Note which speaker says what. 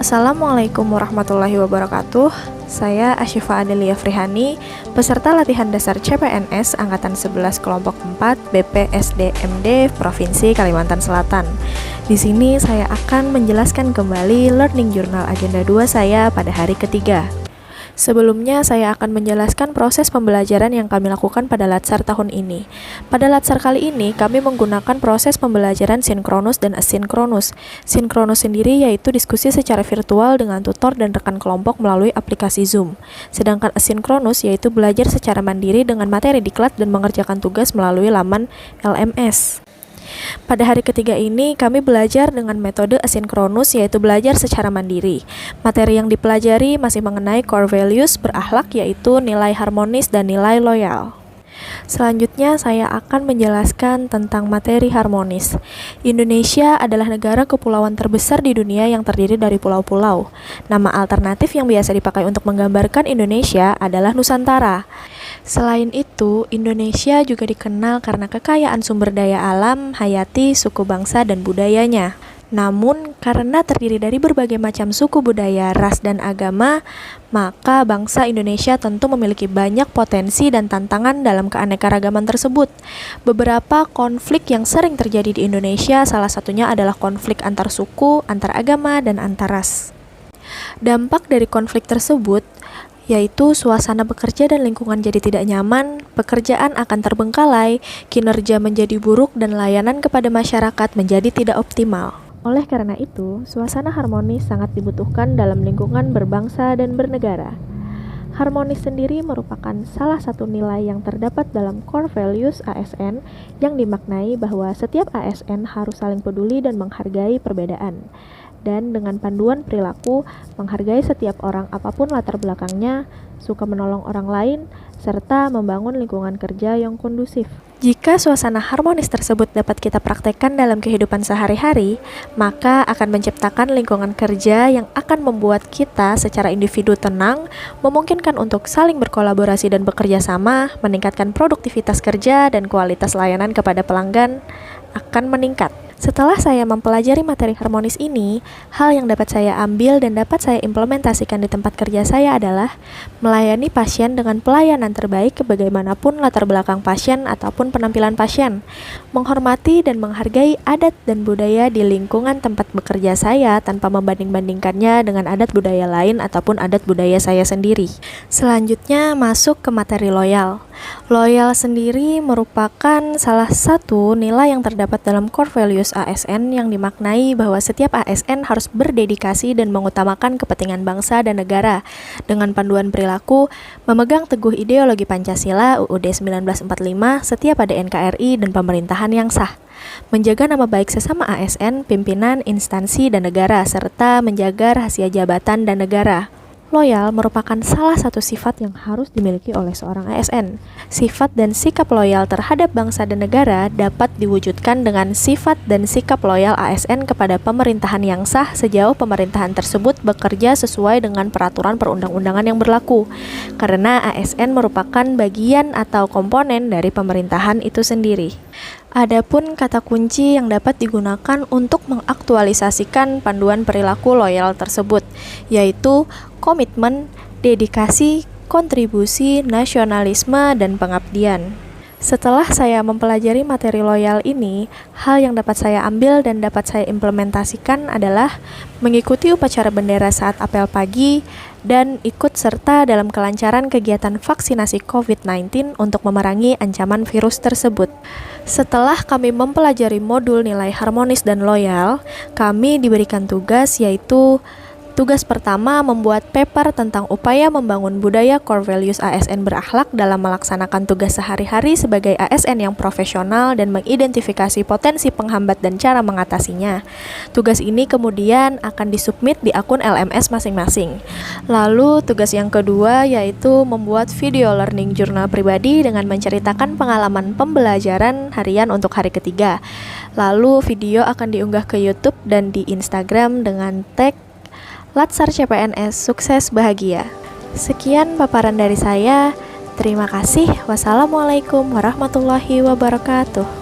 Speaker 1: Assalamualaikum warahmatullahi wabarakatuh. Saya Asyifa Adelia Frihani, peserta latihan dasar CPNS Angkatan 11 Kelompok 4 BPSDMD Provinsi Kalimantan Selatan. Di sini saya akan menjelaskan kembali Learning Journal Agenda 2 saya pada hari ketiga. Sebelumnya, saya akan menjelaskan proses pembelajaran yang kami lakukan pada Latsar tahun ini. Pada Latsar kali ini, kami menggunakan proses pembelajaran sinkronus dan asinkronus. Sinkronus sendiri yaitu diskusi secara virtual dengan tutor dan rekan kelompok melalui aplikasi Zoom. Sedangkan asinkronus yaitu belajar secara mandiri dengan materi diklat dan mengerjakan tugas melalui laman LMS. Pada hari ketiga ini, kami belajar dengan metode asinkronus, yaitu belajar secara mandiri. Materi yang dipelajari masih mengenai core values berakhlak, yaitu nilai harmonis dan nilai loyal. Selanjutnya, saya akan menjelaskan tentang materi harmonis. Indonesia adalah negara kepulauan terbesar di dunia yang terdiri dari pulau-pulau. Nama alternatif yang biasa dipakai untuk menggambarkan Indonesia adalah Nusantara. Selain itu, Indonesia juga dikenal karena kekayaan sumber daya alam, hayati, suku bangsa, dan budayanya. Namun, karena terdiri dari berbagai macam suku budaya, ras, dan agama, maka bangsa Indonesia tentu memiliki banyak potensi dan tantangan dalam keanekaragaman tersebut. Beberapa konflik yang sering terjadi di Indonesia, salah satunya adalah konflik antar suku, antar agama, dan antar ras. Dampak dari konflik tersebut yaitu suasana bekerja dan lingkungan jadi tidak nyaman, pekerjaan akan terbengkalai, kinerja menjadi buruk, dan layanan kepada masyarakat menjadi tidak optimal. Oleh karena itu, suasana harmonis sangat dibutuhkan dalam lingkungan berbangsa dan bernegara. Harmonis sendiri merupakan salah satu nilai yang terdapat dalam core values ASN yang dimaknai bahwa setiap ASN harus saling peduli dan menghargai perbedaan. Dan dengan panduan perilaku, menghargai setiap orang apapun latar belakangnya, suka menolong orang lain, serta membangun lingkungan kerja yang kondusif. Jika suasana harmonis tersebut dapat kita praktekkan dalam kehidupan sehari-hari, maka akan menciptakan lingkungan kerja yang akan membuat kita secara individu tenang, memungkinkan untuk saling berkolaborasi dan bekerja sama, meningkatkan produktivitas kerja dan kualitas layanan kepada pelanggan akan meningkat. Setelah saya mempelajari materi harmonis ini, hal yang dapat saya ambil dan dapat saya implementasikan di tempat kerja saya adalah melayani pasien dengan pelayanan terbaik bagaimanapun latar belakang pasien ataupun penampilan pasien, menghormati dan menghargai adat dan budaya di lingkungan tempat bekerja saya tanpa membanding-bandingkannya dengan adat budaya lain ataupun adat budaya saya sendiri. Selanjutnya masuk ke materi loyal. Loyal sendiri merupakan salah satu nilai yang terdapat dalam core values ASN yang dimaknai bahwa setiap ASN harus berdedikasi dan mengutamakan kepentingan bangsa dan negara dengan panduan perilaku, memegang teguh ideologi Pancasila UUD 1945 setia pada NKRI dan pemerintahan yang sah, menjaga nama baik sesama ASN, pimpinan, instansi, dan negara, serta menjaga rahasia jabatan dan negara. Loyal merupakan salah satu sifat yang harus dimiliki oleh seorang ASN. Sifat dan sikap loyal terhadap bangsa dan negara dapat diwujudkan dengan sifat dan sikap loyal ASN kepada pemerintahan yang sah sejauh pemerintahan tersebut bekerja sesuai dengan peraturan perundang-undangan yang berlaku. Karena ASN merupakan bagian atau komponen dari pemerintahan itu sendiri. Adapun kata kunci yang dapat digunakan untuk mengaktualisasikan panduan perilaku loyal tersebut, yaitu komitmen, dedikasi, kontribusi, nasionalisme, dan pengabdian. Setelah saya mempelajari materi loyal ini, hal yang dapat saya ambil dan dapat saya implementasikan adalah mengikuti upacara bendera saat apel pagi dan ikut serta dalam kelancaran kegiatan vaksinasi COVID-19 untuk memerangi ancaman virus tersebut. Setelah kami mempelajari modul nilai harmonis dan loyal, kami diberikan tugas yaitu tugas pertama membuat paper tentang upaya membangun budaya core values ASN berakhlak dalam melaksanakan tugas sehari-hari sebagai ASN yang profesional dan mengidentifikasi potensi penghambat dan cara mengatasinya. Tugas ini kemudian akan disubmit di akun LMS masing-masing. Lalu tugas yang kedua yaitu membuat video learning journal pribadi dengan menceritakan pengalaman pembelajaran harian untuk hari ketiga. Lalu video akan diunggah ke YouTube dan di Instagram dengan tag Latsar CPNS Sukses Bahagia. Sekian paparan dari saya. Terima kasih. Wassalamualaikum warahmatullahi wabarakatuh.